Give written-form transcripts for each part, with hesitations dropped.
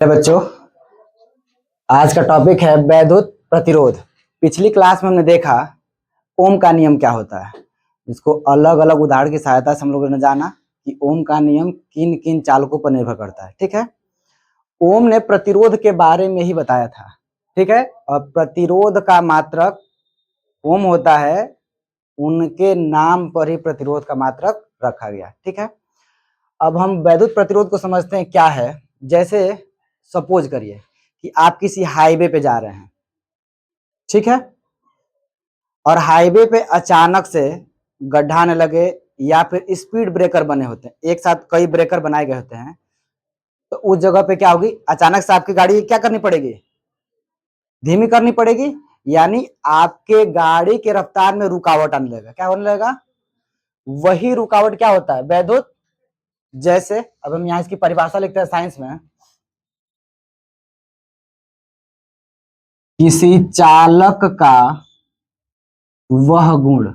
बच्चों, आज का टॉपिक है वैद्युत प्रतिरोध। पिछली क्लास में हमने देखा ओम का नियम क्या होता है, जिसको अलग अलग उदाहरण की सहायता से हम लोगों ने जाना कि ओम का नियम किन किन चालकों पर निर्भर करता है। ठीक है, ओम ने प्रतिरोध के बारे में ही बताया था। ठीक है, और प्रतिरोध का मात्रक ओम होता है, उनके नाम पर ही प्रतिरोध का मात्रक रखा गया। ठीक है, अब हम वैद्युत प्रतिरोध को समझते हैं क्या है। जैसे सपोज करिए कि आप किसी हाईवे पे जा रहे हैं, ठीक है, और हाईवे पे अचानक से गड्ढा आने लगे या फिर स्पीड ब्रेकर बने होते हैं, एक साथ कई ब्रेकर बनाए गए होते हैं, तो उस जगह पे क्या होगी, अचानक से आपकी गाड़ी क्या करनी पड़ेगी, धीमी करनी पड़ेगी। यानी आपके गाड़ी के रफ्तार में रुकावट आने लगेगा। क्या होने लगेगा, वही रुकावट क्या होता है, वैद्युत। जैसे अब हम यहाँ इसकी परिभाषा लिखते हैं साइंस में, किसी चालक का वह गुण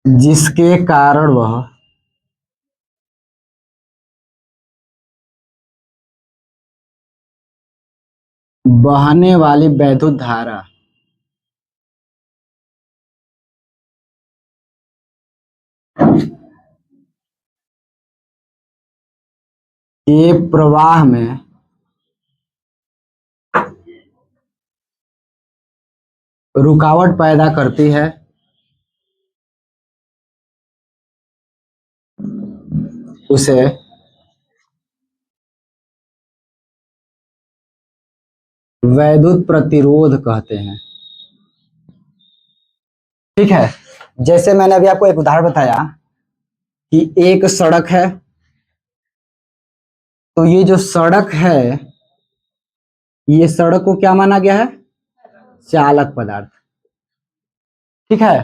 जिसके कारण वह बहने वाली वैद्युत धारा के प्रवाह में रुकावट पैदा करती है, उसे वैद्युत प्रतिरोध कहते हैं। ठीक है, जैसे मैंने अभी आपको एक उदाहरण बताया कि एक सड़क है, तो ये जो सड़क है, ये सड़क को क्या माना गया है, चालक पदार्थ। ठीक है,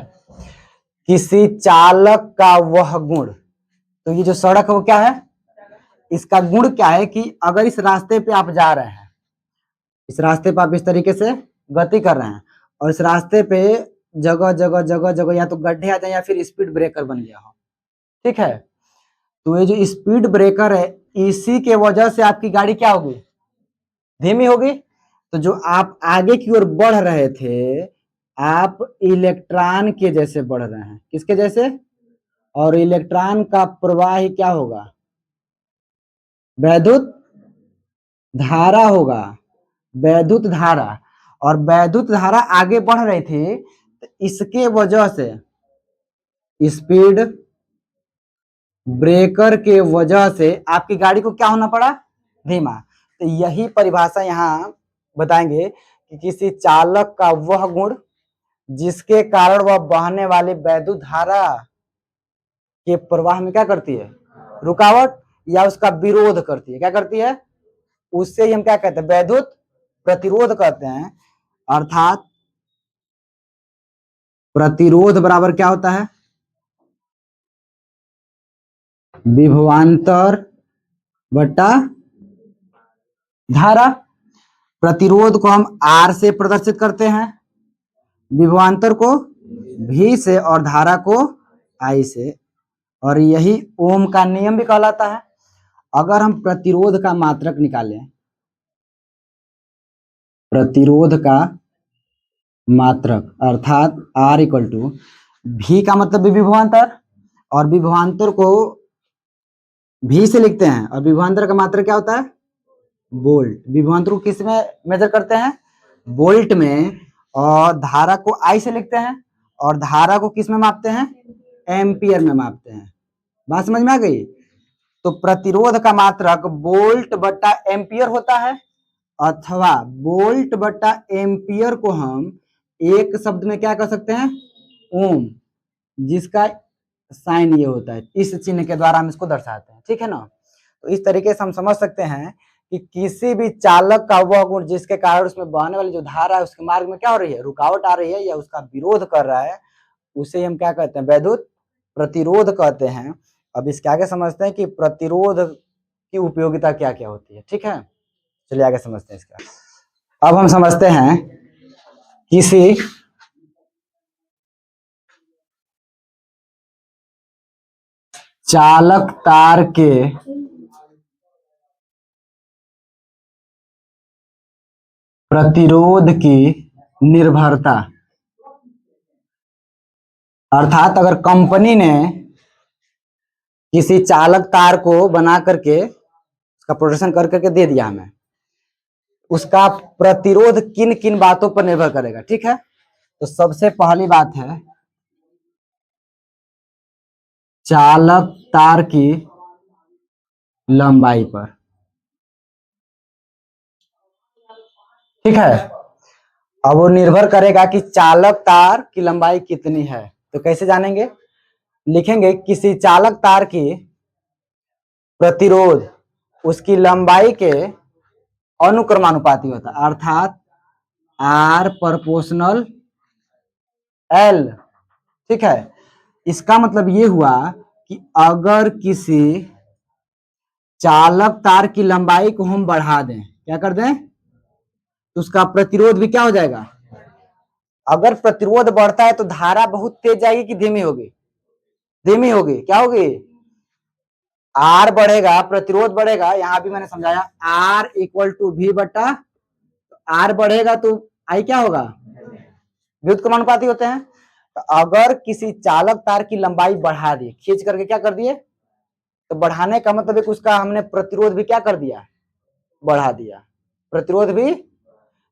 किसी चालक का वह गुण, तो ये जो सड़क है वो क्या है, इसका गुण क्या है कि अगर इस रास्ते पे आप जा रहे हैं, इस रास्ते पे आप इस तरीके से गति कर रहे हैं और इस रास्ते पे जगह जगह जगह जगह या तो गड्ढे आ जाए या फिर स्पीड ब्रेकर बन गया हो। ठीक है, तो ये जो स्पीड ब्रेकर है, इसी के वजह से आपकी गाड़ी क्या होगी, धीमी होगी। तो जो आप आगे की ओर बढ़ रहे थे, आप इलेक्ट्रॉन के जैसे बढ़ रहे हैं, किसके जैसे, और इलेक्ट्रॉन का प्रवाह ही क्या होगा, वैद्युत धारा होगा, वैद्युत धारा। और वैद्युत धारा आगे बढ़ रही थी, तो इसके वजह से स्पीड ब्रेकर के वजह से आपकी गाड़ी को क्या होना पड़ा, धीमा। तो यही परिभाषा यहाँ बताएंगे कि किसी चालक का वह गुण जिसके कारण वह बहने वाली वैद्युत धारा के प्रवाह में क्या करती है, रुकावट या उसका विरोध करती है। क्या करती है, उससे ही हम क्या कहते हैं, वैद्युत प्रतिरोध कहते हैं। अर्थात प्रतिरोध बराबर क्या होता है, विभवांतर बटा धारा। प्रतिरोध को हम R से प्रदर्शित करते हैं, विभवांतर को V से और धारा को I से, और यही ओम का नियम भी कहलाता है। अगर हम प्रतिरोध का मात्रक निकालें, प्रतिरोध का मात्रक अर्थात R इक्वल टू V का मतलब विभवांतर, और विभवांतर को V से लिखते हैं, और विभवांतर का मात्रक क्या होता है, वोल्ट। विभवांतर को किस में मेजर करते हैं, वोल्ट में। और धारा को I से लिखते हैं, और धारा को किस में मापते हैं, एम्पियर में मापते हैं। बात समझ में आ गई। तो प्रतिरोध का मात्रक वोल्ट बटा एम्पियर होता है, अथवा वोल्ट बटा एम्पियर को हम एक शब्द में क्या कर सकते हैं, ओम, जिसका साइन ये होता है, इस चिन्ह के द्वारा हम इसको दर्शाते हैं। ठीक है ना। तो इस तरीके से हम समझ सकते हैं कि किसी भी चालक का वह गुण जिसके कारण उसमें बहने वाली जो धारा है उसके मार्ग में क्या हो रही है, रुकावट आ रही है या उसका विरोध कर रहा है, उसे हम क्या कहते हैं, वैद्युत प्रतिरोध कहते हैं। अब इसके आगे समझते हैं कि प्रतिरोध की उपयोगिता क्या क्या होती है। ठीक है, चलिए आगे समझते हैं इसका। अब हम समझते हैं किसी चालक तार के प्रतिरोध की निर्भरता, अर्थात अगर कंपनी ने किसी चालक तार को बना करके उसका प्रोडक्शन कर करके दे दिया हमें, उसका प्रतिरोध किन किन बातों पर निर्भर करेगा, ठीक है। तो सबसे पहली बात है चालक तार की लंबाई पर, ठीक है। अब वो निर्भर करेगा कि चालक तार की लंबाई कितनी है। तो कैसे जानेंगे, लिखेंगे किसी चालक तार की प्रतिरोध उसकी लंबाई के अनुक्रमानुपाती होता है, अर्थात आर प्रोपोर्शनल एल, ठीक है। इसका मतलब ये हुआ कि अगर किसी चालक तार की लंबाई को हम बढ़ा दें, क्या कर दें, तो उसका प्रतिरोध भी क्या हो जाएगा। अगर प्रतिरोध बढ़ता है तो धारा बहुत तेज जाएगी कि धीमी होगी, धीमी होगी, क्या होगी, आर बढ़ेगा, प्रतिरोध बढ़ेगा। यहां भी मैंने समझाया आर इक्वल टू वी बटा, आर बढ़ेगा तो आई क्या होगा, व्युत्क्रमानुपाती होते हैं। तो अगर किसी चालक तार की लंबाई बढ़ा दी, खींच करके क्या कर दिए, तो बढ़ाने का मतलब है कि उसका हमने प्रतिरोध भी क्या कर दिया, बढ़ा दिया, प्रतिरोध भी।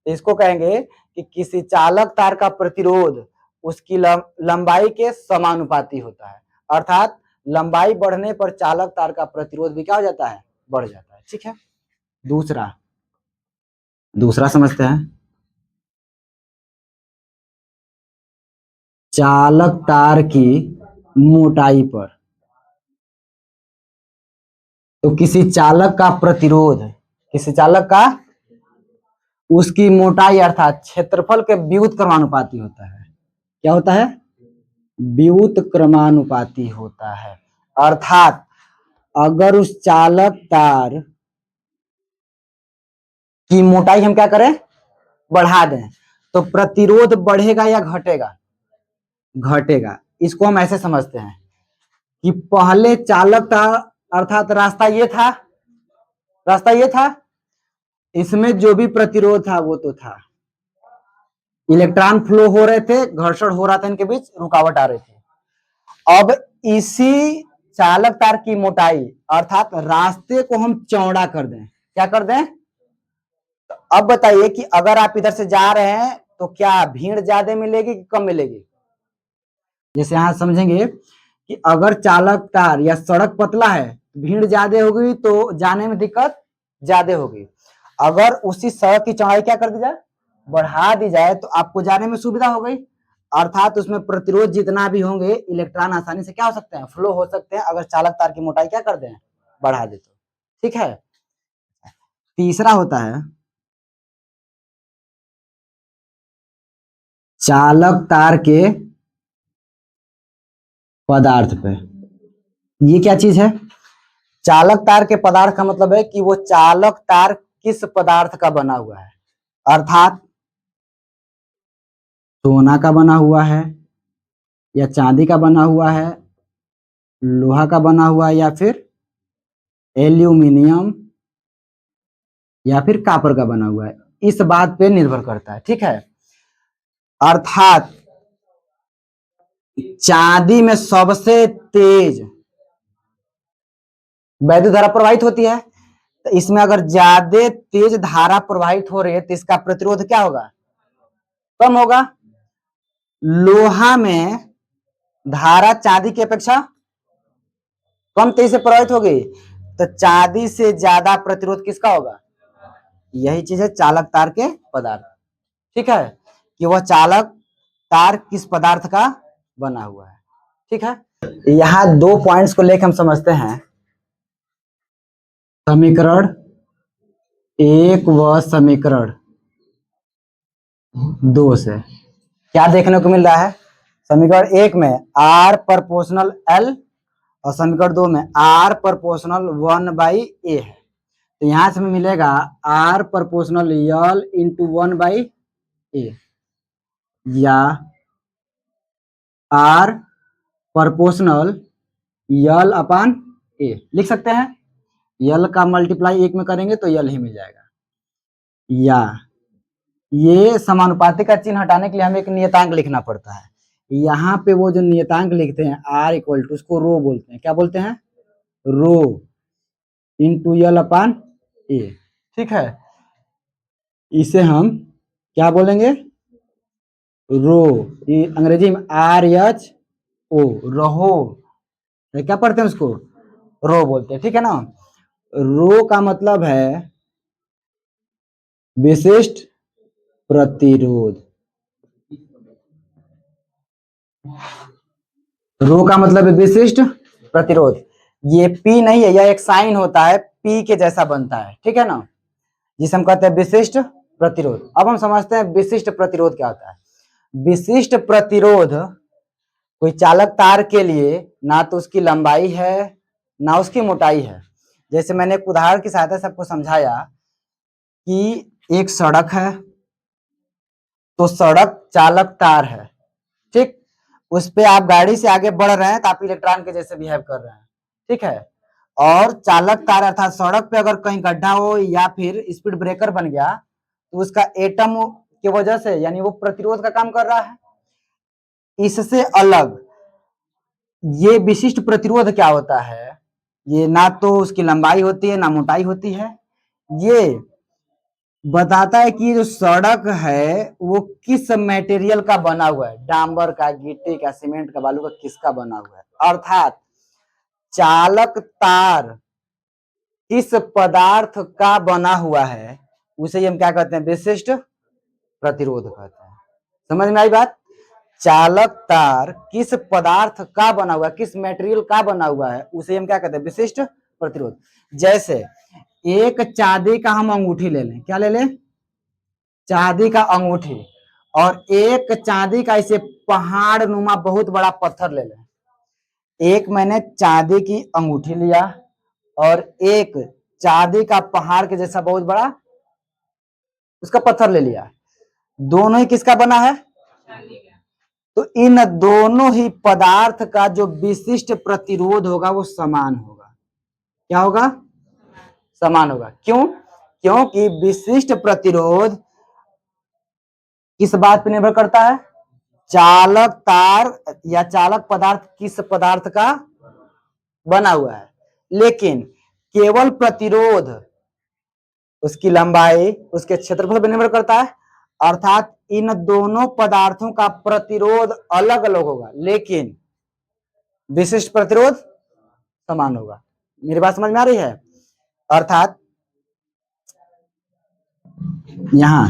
इसको कहेंगे कि किसी चालक तार का प्रतिरोध उसकी लंबाई के समानुपाती होता है, अर्थात लंबाई बढ़ने पर चालक तार का प्रतिरोध भी क्या हो जाता है, बढ़ जाता है, ठीक है। दूसरा दूसरा समझते हैं, चालक तार की मोटाई पर। तो किसी चालक का प्रतिरोध, किसी चालक का उसकी मोटाई अर्थात क्षेत्रफल के व्युत्क्रमानुपाती होता है, क्या होता है, व्युत्क्रमानुपाती होता है। अर्थात अगर उस चालक तार की मोटाई हम क्या करें, बढ़ा दें, तो प्रतिरोध बढ़ेगा या घटेगा, घटेगा। इसको हम ऐसे समझते हैं कि पहले चालक तार अर्थात रास्ता ये था, रास्ता ये था, इसमें जो भी प्रतिरोध था वो तो था, इलेक्ट्रॉन फ्लो हो रहे थे, घर्षण हो रहा था, इनके बीच रुकावट आ रही थी। अब इसी चालक तार की मोटाई अर्थात रास्ते को हम चौड़ा कर दें, क्या कर दें। तो अब बताइए कि अगर आप इधर से जा रहे हैं तो क्या भीड़ ज्यादा मिलेगी कि कम मिलेगी। जैसे यहां समझेंगे कि अगर चालक तार या सड़क पतला है, भीड़ ज्यादा होगी तो जाने में दिक्कत ज्यादा होगी। अगर उसी सड़क की चौड़ाई क्या कर दी जाए, बढ़ा दी जाए, तो आपको जाने में सुविधा हो गई, अर्थात उसमें प्रतिरोध जितना भी होंगे इलेक्ट्रॉन आसानी से क्या हो सकते हैं, फ्लो हो सकते हैं, अगर चालक तार की मोटाई क्या कर दें, बढ़ा दे तो, ठीक है। तीसरा होता है चालक तार के पदार्थ पे। ये क्या चीज है, चालक तार के पदार्थ का मतलब है कि वो चालक तार किस पदार्थ का बना हुआ है, अर्थात सोना का बना हुआ है या चांदी का बना हुआ है, लोहा का बना हुआ है, या फिर एल्यूमिनियम या फिर कॉपर का बना हुआ है, इस बात पे निर्भर करता है, ठीक है। अर्थात चांदी में सबसे तेज वैद्युत धारा प्रवाहित होती है, तो इसमें अगर ज्यादा तेज धारा प्रवाहित हो रही है तो इसका प्रतिरोध क्या होगा, कम होगा। लोहा में धारा चांदी की अपेक्षा कम तेजी से प्रवाहित होगी, तो चांदी से ज्यादा प्रतिरोध किसका होगा। यही चीज है चालक तार के पदार्थ, ठीक है, कि वह चालक तार किस पदार्थ का बना हुआ है, ठीक है। यहाँ दो पॉइंट्स को लेकर हम समझते हैं, समीकरण एक व समीकरण दो से क्या देखने को मिल रहा है। समीकरण एक में आर प्रोपोर्शनल एल और समीकरण दो में आर प्रोपोर्शनल 1/a है। तो यहां से हमें मिलेगा are proportional L into 1/a या आर प्रोपोर्शनल यल अपान ए लिख सकते हैं। यल का मल्टीप्लाई 1 में करेंगे तो यल ही मिल जाएगा। या ये समानुपाती का चिन्ह हटाने के लिए हमें एक नियतांक लिखना पड़ता है। यहाँ पे वो जो नियतांक लिखते हैं आर इक्वल टू, उसको रो बोलते हैं। क्या बोलते हैं? रो इंटू यल अपान ए। ठीक है, इसे हम क्या बोलेंगे? रो, ये अंग्रेजी में आर एच ओ, रहो। क्या पढ़ते हैं उसको? रो बोलते हैं। ठीक है ना। रो का मतलब है विशिष्ट प्रतिरोध। रो का मतलब है विशिष्ट प्रतिरोध। ये पी नहीं है, यह एक साइन होता है, पी के जैसा बनता है। ठीक है ना, जिसे हम कहते हैं विशिष्ट प्रतिरोध। अब हम समझते हैं विशिष्ट प्रतिरोध क्या होता है। विशिष्ट प्रतिरोध कोई चालक तार के लिए ना तो उसकी लंबाई है ना उसकी मोटाई है। जैसे मैंने एक उदाहरण की सहायता से आपको समझाया कि एक सड़क है, तो सड़क चालक तार है। ठीक, उस पे आप गाड़ी से आगे बढ़ रहे हैं तो आप इलेक्ट्रॉन के जैसे बिहेव कर रहे हैं। ठीक है, और चालक तार अर्थात सड़क पे अगर कहीं गड्ढा हो या फिर स्पीड ब्रेकर बन गया तो उसका एटम की वजह से, यानी वो प्रतिरोध का काम कर रहा है। इससे अलग ये विशिष्ट प्रतिरोध क्या होता है? ये ना तो उसकी लंबाई होती है ना मोटाई होती है। ये बताता है कि जो सड़क है वो किस मटेरियल का बना हुआ है, डांबर का, गिट्टी का, सीमेंट का, बालू का, किसका बना हुआ है। अर्थात चालक तार किस पदार्थ का बना हुआ है उसे हम क्या कहते हैं? विशिष्ट प्रतिरोध कहते हैं। समझ में आई बात? चालक तार किस पदार्थ का बना हुआ है, किस मटेरियल का बना हुआ है, उसे हम क्या कहते हैं? विशिष्ट प्रतिरोध। जैसे एक चांदी का हम अंगूठी ले लें। क्या ले लें? चांदी का अंगूठी। और एक चांदी का इसे पहाड़ नुमा बहुत बड़ा पत्थर ले लें। एक मैंने चांदी की अंगूठी लिया और एक चांदी का पहाड़ के जैसा बहुत बड़ा उसका पत्थर ले लिया। दोनों ही किसका बना है? तो इन दोनों ही पदार्थ का जो विशिष्ट प्रतिरोध होगा वो समान होगा। क्या होगा? समान होगा। क्यों? क्योंकि विशिष्ट प्रतिरोध किस बात पर निर्भर करता है? चालक तार या चालक पदार्थ किस पदार्थ का बना हुआ है। लेकिन केवल प्रतिरोध उसकी लंबाई, उसके क्षेत्रफल पर निर्भर करता है। अर्थात इन दोनों पदार्थों का प्रतिरोध अलग अलग होगा लेकिन विशिष्ट प्रतिरोध समान होगा। मेरी बात समझ में आ रही है? अर्थात यहां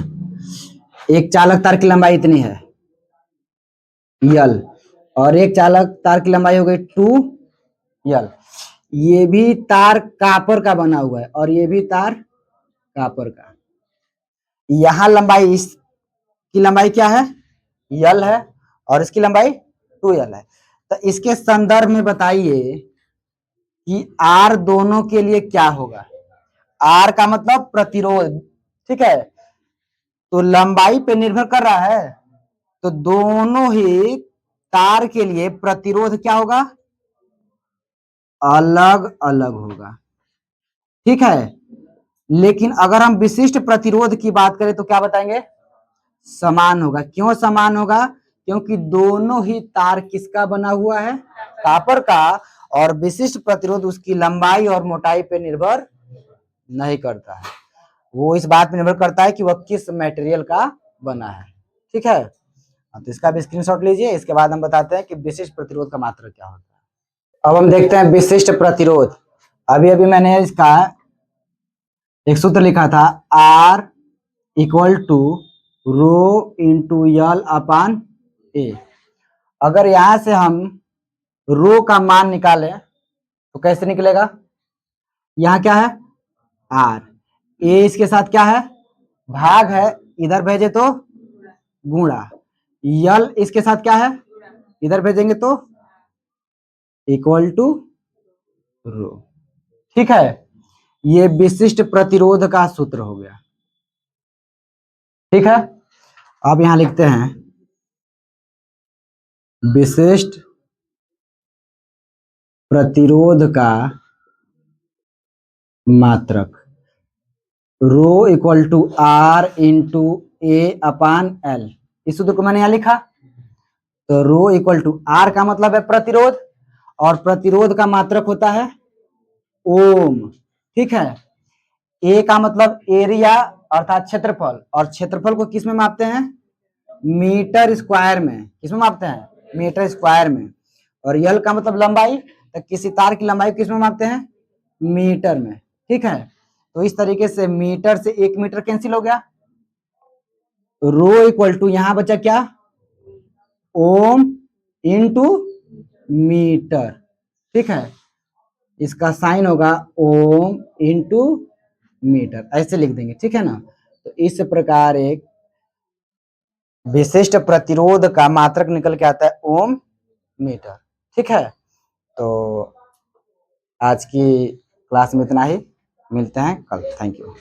एक चालक तार की लंबाई इतनी है यल, और एक चालक तार की लंबाई हो गई 2 यल। ये भी तार कापर का बना हुआ है और ये भी तार कापर का। यहां लंबाई, इसकी लंबाई क्या है? यल है और इसकी लंबाई 2 यल है। तो इसके संदर्भ में बताइए कि आर दोनों के लिए क्या होगा। आर का मतलब प्रतिरोध। ठीक है, तो लंबाई पे निर्भर कर रहा है, तो दोनों ही तार के लिए प्रतिरोध क्या होगा? अलग अलग होगा। ठीक है, लेकिन अगर हम विशिष्ट प्रतिरोध की बात करें तो क्या बताएंगे? समान होगा। क्यों समान होगा? क्योंकि दोनों ही तार किसका बना हुआ है? कापर का। और विशिष्ट प्रतिरोध उसकी लंबाई और मोटाई पे निर्भर नहीं करता है, वो इस बात पे निर्भर करता है कि वह किस मटेरियल का बना है। ठीक है, तो इसका भी स्क्रीनशॉट लीजिए। इसके बाद हम बताते हैं कि विशिष्ट प्रतिरोध का मात्रक क्या होता है। अब हम देखते हैं विशिष्ट प्रतिरोध। अभी अभी मैंने इसका एक सूत्र लिखा था, R equal to rho into L upon A. अगर यहां से हम रो का मान निकालें तो कैसे निकलेगा? यहाँ क्या है? आर। ए इसके साथ क्या है? भाग है, इधर भेजे तो गुणा। यल इसके साथ क्या है? इधर भेजेंगे तो इक्वल टू रो। ठीक है, ये विशिष्ट प्रतिरोध का सूत्र हो गया। ठीक है, अब यहां लिखते हैं विशिष्ट प्रतिरोध का मात्रक, rho equal to R into A upon L. इस सूत्र को मैंने यहां लिखा, तो रो इक्वल टू आर का मतलब है प्रतिरोध, और प्रतिरोध का मात्रक होता है ओम, ठीक है। ए का मतलब एरिया अर्थात क्षेत्रफल, और क्षेत्रफल को किस में मापते हैं? मीटर स्क्वायर में। किस में मापते हैं? मीटर स्क्वायर में। और यल का मतलब लंबाई, तो किसी तार की लंबाई किस में मापते हैं? मीटर में, ठीक है। तो इस तरीके से मीटर से 1 मीटर कैंसिल हो गया, रो इक्वल टू यहां बचा क्या? ओम इंटू मीटर, ठीक है। इसका साइन होगा ओम इंटू मीटर, ऐसे लिख देंगे, ठीक है ना। तो इस प्रकार एक विशिष्ट प्रतिरोध का मात्रक निकल के आता है ओम मीटर, ठीक है। तो आज की क्लास में इतना ही, मिलते हैं कल। Thank you.